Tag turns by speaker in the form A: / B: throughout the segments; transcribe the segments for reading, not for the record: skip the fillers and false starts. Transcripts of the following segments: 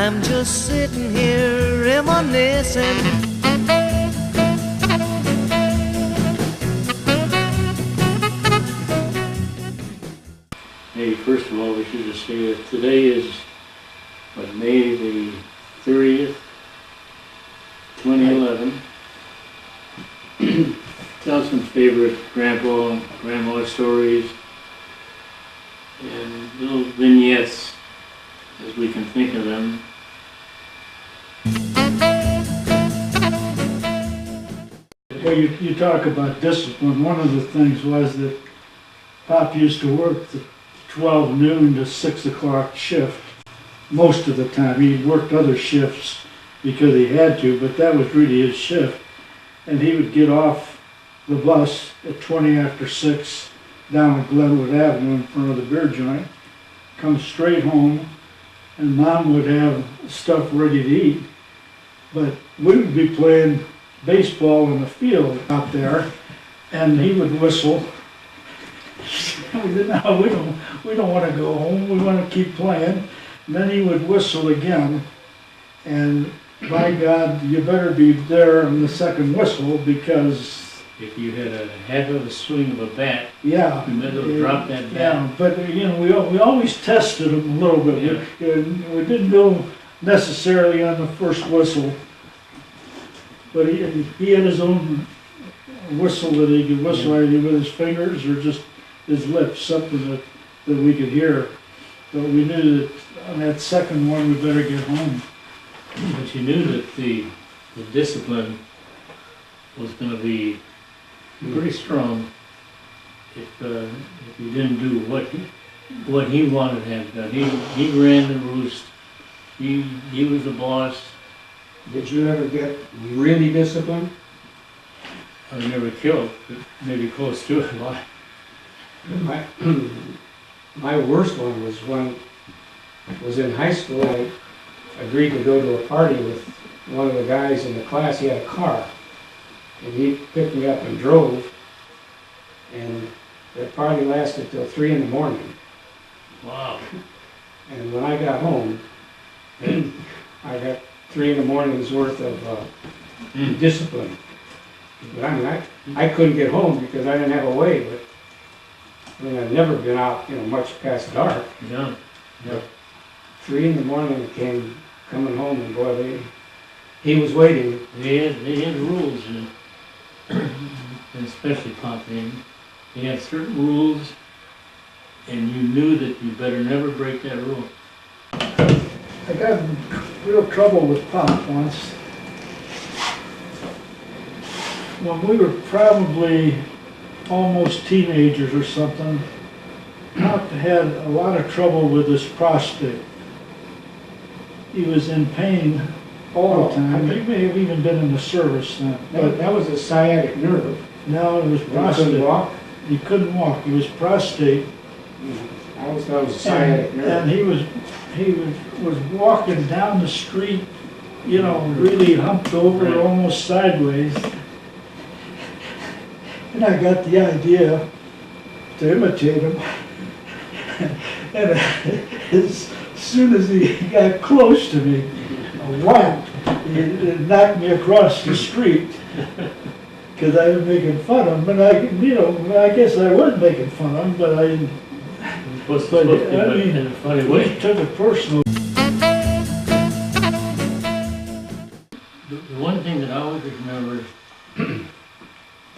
A: I'm just sitting here reminiscing.
B: Hey, first of all, we should just say that today is, May the 30th, 2011. Tell some favorite grandpa and grandma stories and little vignettes as we can think of them.
C: Well, you talk about discipline. One of the things was that Pop used to work the 12 noon to 6 o'clock shift most of the time. He worked other shifts because he had to, but that was really his shift. And he would get off the bus at 20 after 6 down at Glenwood Avenue in front of the beer joint, come straight home, and Mom would have stuff ready to eat. But we would be playing baseball in the field out there, and he would whistle. No, we don't want to go home. We want to keep playing. And then he would whistle again, and by God, you better be there on the second whistle, because
B: If you had a half of a swing of a bat,
C: yeah,
B: you better drop that bat.
C: yeah. But we always tested him a little bit.
B: Yeah.
C: We didn't go necessarily on the first whistle, but he had his own whistle that he could whistle either with his fingers or just his lips, something that we could hear. But we knew that on that second one we better get home.
B: But you knew that the discipline was going to be pretty strong if you didn't do what he wanted to have done. He ran the roost. He was the boss.
D: Did you ever get really disciplined?
B: I was never killed, but maybe close to it.
D: My worst one was when I was in high school. I agreed to go to a party with one of the guys in the class. He had a car, and he picked me up and drove, and the party lasted till 3 in the morning.
B: Wow.
D: And when I got home, I got 3 in the morning's worth of discipline. But I mean, I couldn't get home because I didn't have a way, but I mean, I'd never been out, much past dark.
B: Yeah. Yeah.
D: 3 in the morning coming home, and boy, he was waiting.
B: They had rules, and especially Pop. They had certain rules, and you knew that you better never break that rule.
C: I got in real trouble with Pop once. When we were probably almost teenagers or something, Pop had a lot of trouble with his prostate. He was in pain all the time. He may have even been in the service then. But
D: That was a sciatic nerve.
C: now it was
D: He
C: prostate.
D: couldn't walk.
C: He couldn't walk. It was prostate.
D: I always thought it was a sciatic nerve.
C: And he was walking down the street, really humped over,
B: Right.
C: almost sideways. And I got the idea to imitate him. And as soon as he got close to me, a whap, it knocked me across the street. Because I was making fun of him, and I guess I was making fun of him, but I didn't.
B: Supposed to be in a funny way.
C: He took it personal.
B: The one thing that I always remember,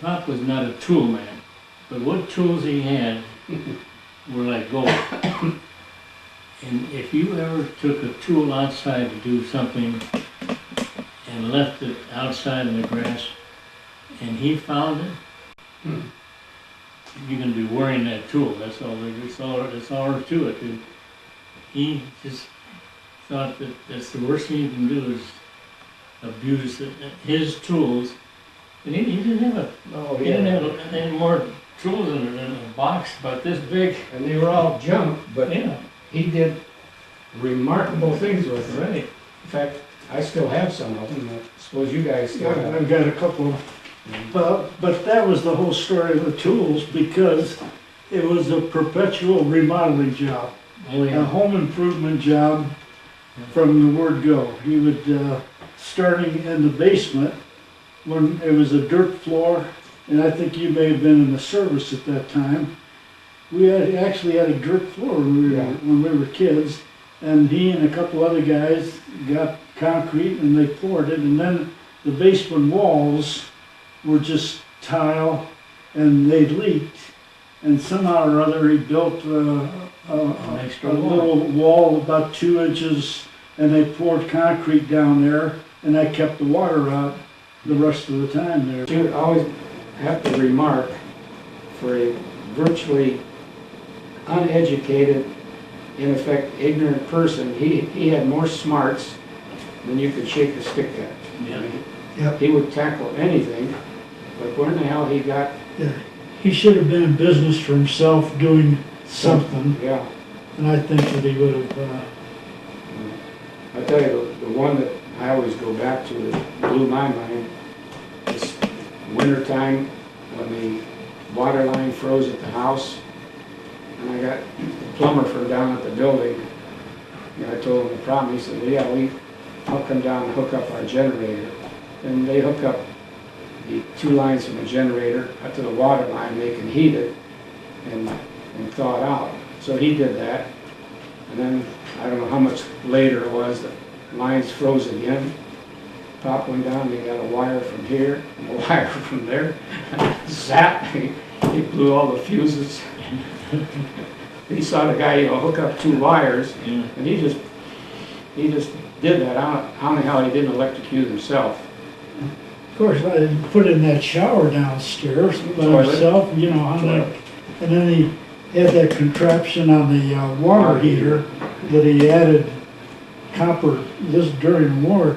B: Pop was not a tool man, but what tools he had were like gold. And if you ever took a tool outside to do something and left it outside in the grass, and he found it, you're going to be wearing that tool. That's all there to it. And he just thought that that's the worst thing you can do is abuse his tools. And he didn't have he didn't have any more tools in a box about this big.
D: And they were all junk, but
B: Yeah,
D: he did remarkable things with them.
B: right.
D: In fact, I still have some of them. I suppose you guys still have.
C: I've got a couple. But that was the whole story of the tools, because it was a perpetual remodeling job,
B: Oh,
C: a
B: yeah.
C: home improvement job. from the word go. He would, starting in the basement, when it was a dirt floor, and I think you may have been in the service at that time. Actually had a dirt floor when we were kids, and he and a couple other guys got concrete and they poured it, and then the basement walls were just tile and they leaked, and somehow or other he built
B: An extra
C: a little wall about 2 inches, and they poured concrete down there, and that kept the water out the rest of the time there.
D: You always have to remark, for a virtually uneducated, in effect ignorant person, he had more smarts than you could shake a stick at.
B: Yeah.
C: Yep.
D: He would tackle anything, but where in the hell he got,
C: Yeah. He should have been in business for himself doing something,
D: yeah.
C: and I think that he would have,
D: I tell you, the one that I always go back to that blew my mind is wintertime when the water line froze at the house. And I got the plumber from down at the building. And I told him the problem. He said, well, yeah, I'll come down and hook up our generator. And they hook up the 2 lines from the generator up to the water line. They can heat it and thaw it out. So he did that. And then, I don't know how much later it was, the lines froze again. Pop went down, they got a wire from here, and a wire from there. Zap, he blew all the fuses. He saw the guy, hook up 2 wires, and he just did that. How in the hell he didn't electrocute himself?
C: of course, I put in that shower downstairs by
D: Toilet.
C: himself, and then he had that contraption on the water heater that he added copper, this during the war,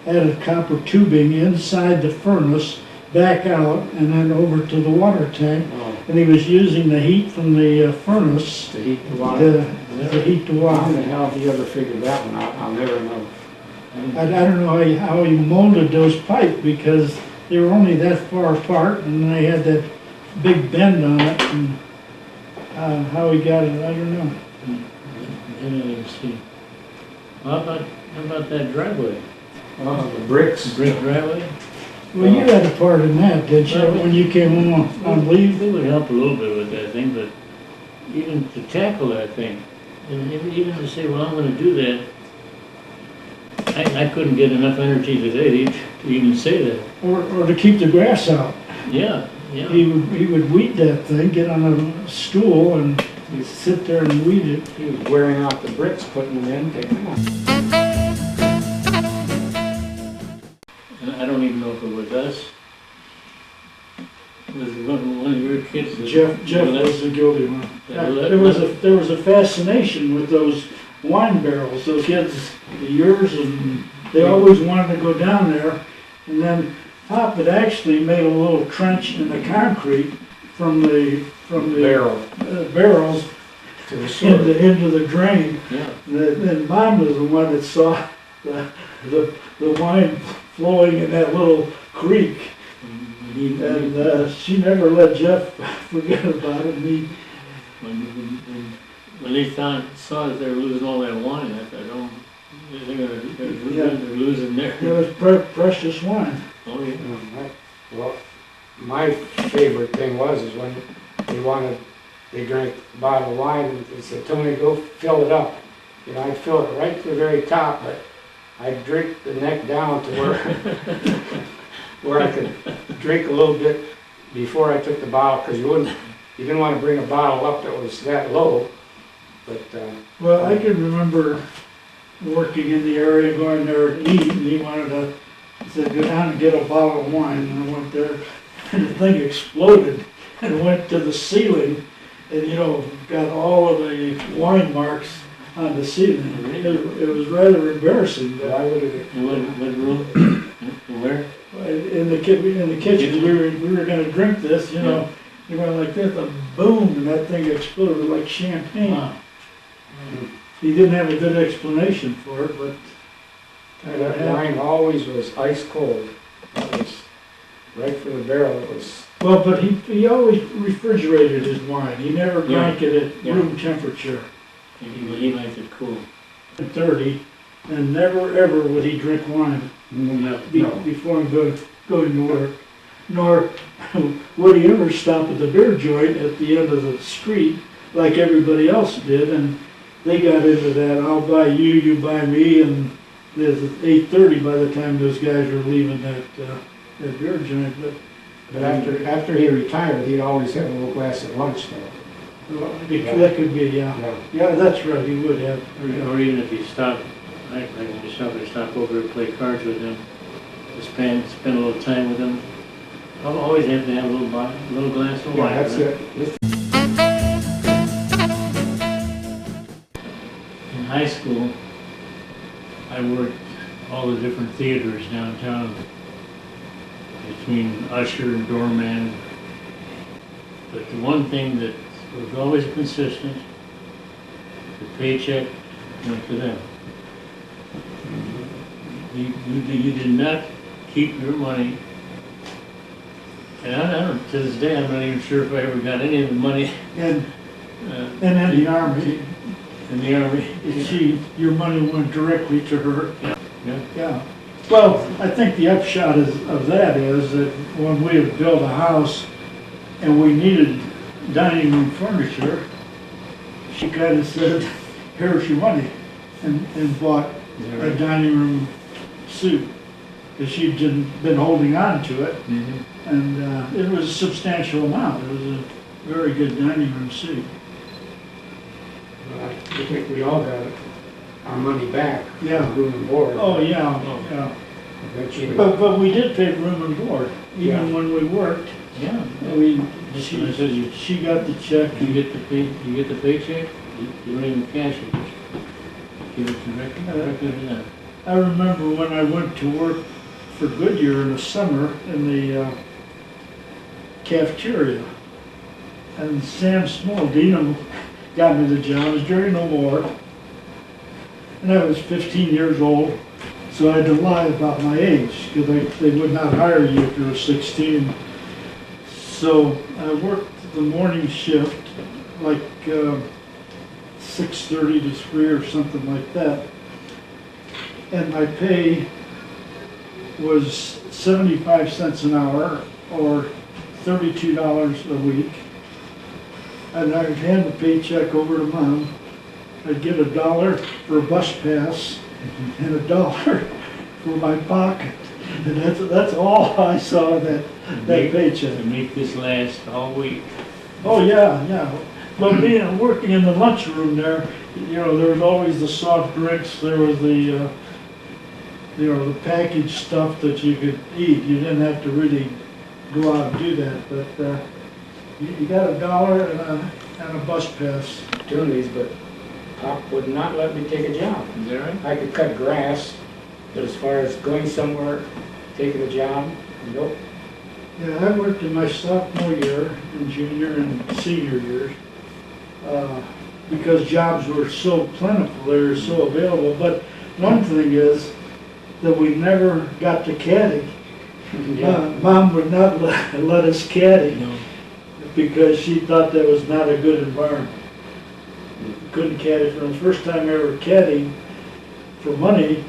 C: added copper tubing inside the furnace, back out, and then over to the water tank.
D: Oh,
C: And he was using the heat from the furnace
D: to heat the water.
C: to heat the
D: How in
C: water.
D: the hell he ever figured that one out? I'll never know.
C: I don't know how he molded those pipes, because they were only that far apart, and they had that big bend on it, and how he got it, I don't know.
B: Let's see. How about that driveway?
D: Oh, the bricks.
B: Brick driveway?
C: Well, you had a part in that, did you, when you came home on leave?
B: It would help a little bit with that thing, but even to tackle that thing, and even to say, well, I'm gonna do that, I couldn't get enough energy today to even say that.
C: Or to keep the grass out.
B: Yeah, yeah.
C: He would weed that thing, get on a stool and sit there and weed it.
D: He was wearing out the bricks, putting them in, taking them out.
B: And I don't even know if it was us. It was one of your kids.
C: Jeff was the guilty one.
B: That-
C: There was a fascination with those wine barrels, those kids, yours, and they always wanted to go down there. And then Pop had actually made a little trench in the concrete from the
D: Barrel
C: barrels
D: to the sewer.
C: into the drain.
B: Yeah.
C: Then Mom was the one that saw the wine flowing in that little creek. And she never let Jeff forget about it. And
B: When they saw that they were losing all that wine, I thought, oh, they're losing
C: it
B: their.
C: was precious wine.
B: Oh, yeah.
D: Well, my favorite thing was when they drank a bottle of wine and they said, Tony, go fill it up. I'd fill it right to the very top, but I'd drink the neck down to where I could drink a little bit before I took the bottle, because you didn't want to bring a bottle up that was that low. But
C: Well, I can remember working in the area, going there and eat, and he said, go down and get a bottle of wine. And I went there, and the thing exploded and went to the ceiling, and got all of the wine marks on the ceiling. It was rather embarrassing. But
D: why would it?
B: What room? Where?
C: in the kitchen, we were going to drink this, you went like this, and boom, and that thing exploded like champagne.
B: Wow.
C: He didn't have a good explanation for it, but
D: That wine always was ice cold. It was right from the barrel. It was.
C: well, but he always refrigerated his wine. He never drank it at
B: Yeah.
C: room temperature.
B: He liked it cool.
C: At 30, And never ever would he drink wine
B: No.
C: before going to work. Nor would he ever stop at the beer joint at the end of the street like everybody else did. And they got into that, I'll buy you, you buy me, and there's 8:30 by the time those guys were leaving that beer joint.
D: But after he retired, he'd always have a little glass at lunch though.
C: That could be, yeah. Yeah, that's right, he would have.
B: Or even if you stop, like when you stop over and play cards with him, spend a little time with him. I'll always have to have a little glass of wine.
D: Yeah, that's
B: right?
D: it.
B: In high school, I worked all the different theaters downtown, between usher and doorman. But the one thing that was always consistent, the paycheck went to them. You did not keep your money. And I don't, to this day, I'm not even sure if I ever got any of the money.
C: And in the Army,
B: In the Army.
C: your money went directly to her.
B: Yeah.
C: Yeah. Well, I think the upshot of that is that when we had built a house and we needed dining room furniture, she kind of said, here's your money, and bought a dining room suit, because she'd been holding on to it, and it was a substantial amount. It was a very good dining room suit.
D: I think we all got our money back.
C: Yeah.
D: Room and board.
C: Oh, yeah, yeah.
D: Eventually.
C: But we did pay room and board, even
D: Yeah.
C: when we worked.
B: Yeah.
C: She got the check.
B: You get the paycheck, you don't even cash it, just give it directly to them.
C: I remember when I went to work for Goodyear in the summer in the cafeteria. And Sam Smaldino got me the job. It was during the war. And I was 15 years old, so I had to lie about my age, because they would not hire you if you were 16. So I worked the morning shift, like 6:30 to 3 or something like that. And my pay was 75 cents an hour, or $32 a week. And I would hand the paycheck over to Mom. I'd get $1 for a bus pass and $1 for my pocket. And that's all I saw that paycheck.
B: To make this last all week.
C: Oh, yeah. But working in the lunchroom there, there was always the soft drinks, there was the packaged stuff that you could eat. You didn't have to really go out and do that, but you got $1 and a bus pass.
D: Doing these, but Pop would not let me take a job.
B: Is that right?
D: I could cut grass, but as far as going somewhere, taking a job, nope.
C: Yeah, I worked in my sophomore year and junior and senior years, because jobs were so plentiful, they were so available. But one thing is that we never got to caddy. Mom would not let us caddy,
B: No.
C: because she thought that was not a good environment. Couldn't caddy for the first time I ever caddied for money.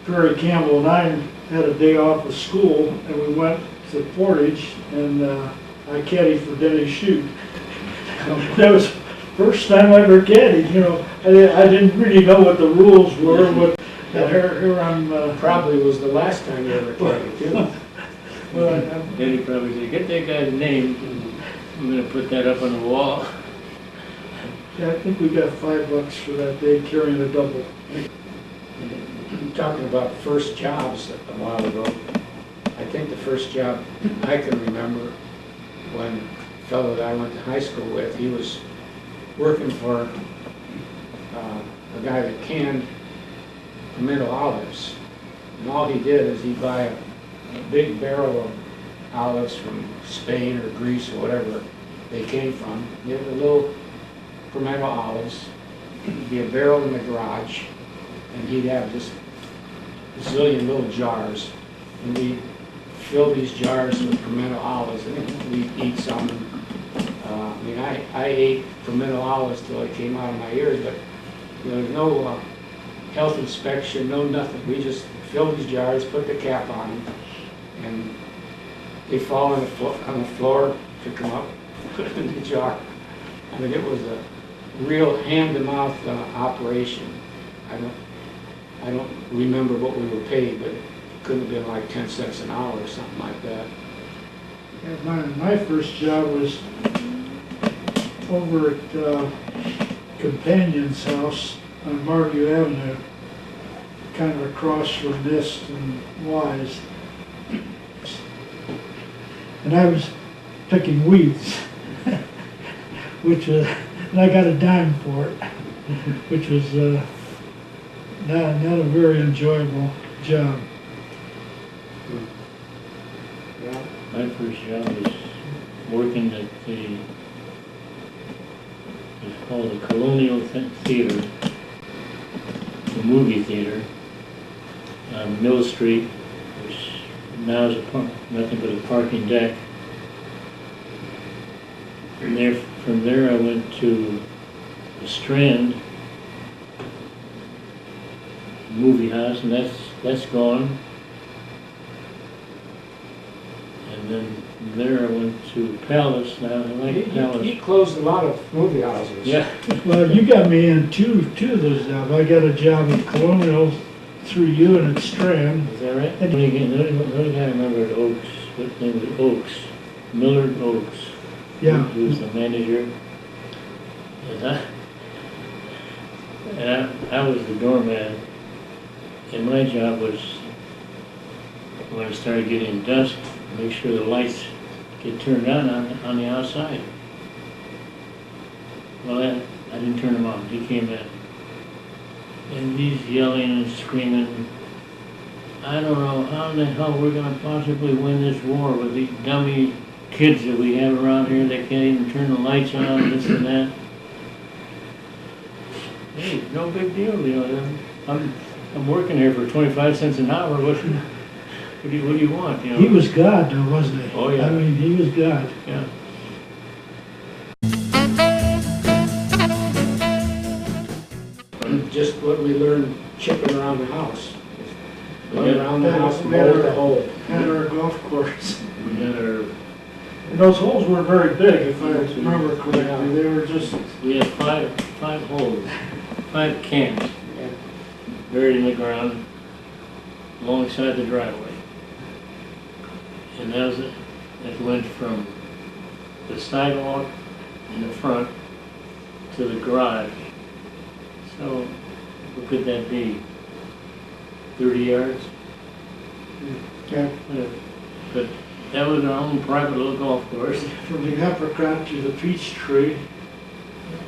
C: Perry Campbell and I had a day off of school, and we went to Portage, and I caddied for Denny Shute. That was the first time I ever caddied. I didn't really know what the rules were, but here I'm.
D: Probably was the last time you ever caddied, too.
C: Well,
B: Then he probably said, get that guy's name, I'm gonna put that up on the wall.
C: I think we got $5 for that day carrying a double.
D: Talking about first jobs a while ago, I think the first job I can remember, when a fellow that I went to high school with, he was working for a guy that canned pimento olives. And all he did is he'd buy a big barrel of olives from Spain or Greece or whatever they came from. Get a little pimento olives, it'd be a barrel in the garage, and he'd have just a zillion little jars. And we'd fill these jars with pimento olives, and we'd eat some. I ate pimento olives till it came out of my ears, but there's no health inspection, no nothing. We just fill these jars, put the cap on them, and they fall on the floor, pick them up, put them in the jar. I mean, it was a real hand-to-mouth operation. I don't remember what we were paid, but it couldn't have been like 10 cents an hour or something like that.
C: Yeah, my first job was over at Companion's house on Marview Avenue, kind of across from Nist and Wise. And I was picking weeds, which was, and I got a dime for it, which was not a very enjoyable job.
D: Yeah.
B: My first job was working at it's called the Colonial Theater, the movie theater, on Mill Street, which now is nothing but a parking deck. From there I went to the Strand movie house, and that's gone. And then from there I went to Palace. Now I like Palace.
D: He closed a lot of movie houses.
B: Yeah.
C: Well, you got me in two of those jobs. I got a job at Colonial through you and at Strand.
B: Is that right? The only guy I remember at Oaks, what name was Oaks? Millard Oaks.
C: Yeah.
B: Who was the manager. And I was the doorman. And my job was, when it started getting dusk, make sure the lights get turned on the outside. Well, I didn't turn them on. He came in. And he's yelling and screaming, I don't know how in the hell we're going to possibly win this war with these dummy kids that we have around here that can't even turn the lights on, this and that. Hey, no big deal, you know. I'm working here for 25 cents an hour. What do you want? You know?
C: He was God, though, wasn't he?
B: Oh, yeah.
C: I mean, he was God.
B: Yeah.
D: Just what we learned chipping around the house. Run
B: Yeah.
D: around the house,
C: We
D: mow
C: had
D: the
C: our-
D: hole.
C: Had our golf course.
B: We had
C: And those holes weren't very big, if I remember correctly. They were just,
B: we had five holes, 5 cans
D: Yeah.
B: buried in the ground alongside the driveway. And that went from the sidewalk in the front to the garage. So what could that be? 30 yards?
C: yeah,
B: Whatever. But that was our own private little golf course.
C: from the apricot to the peach tree.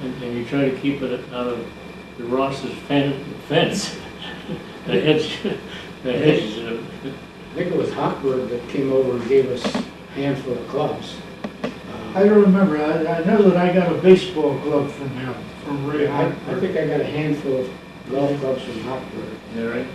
B: And you try to keep it out of the Ross's fence. The hedge, the hedges.
D: I think it was Hochberg that came over and gave us a handful of clubs.
C: I don't remember. I know that I got a baseball glove from him, from Ray
D: I
C: Hochberg.
D: think I got a handful of golf clubs from Hochberg.
B: Is that right?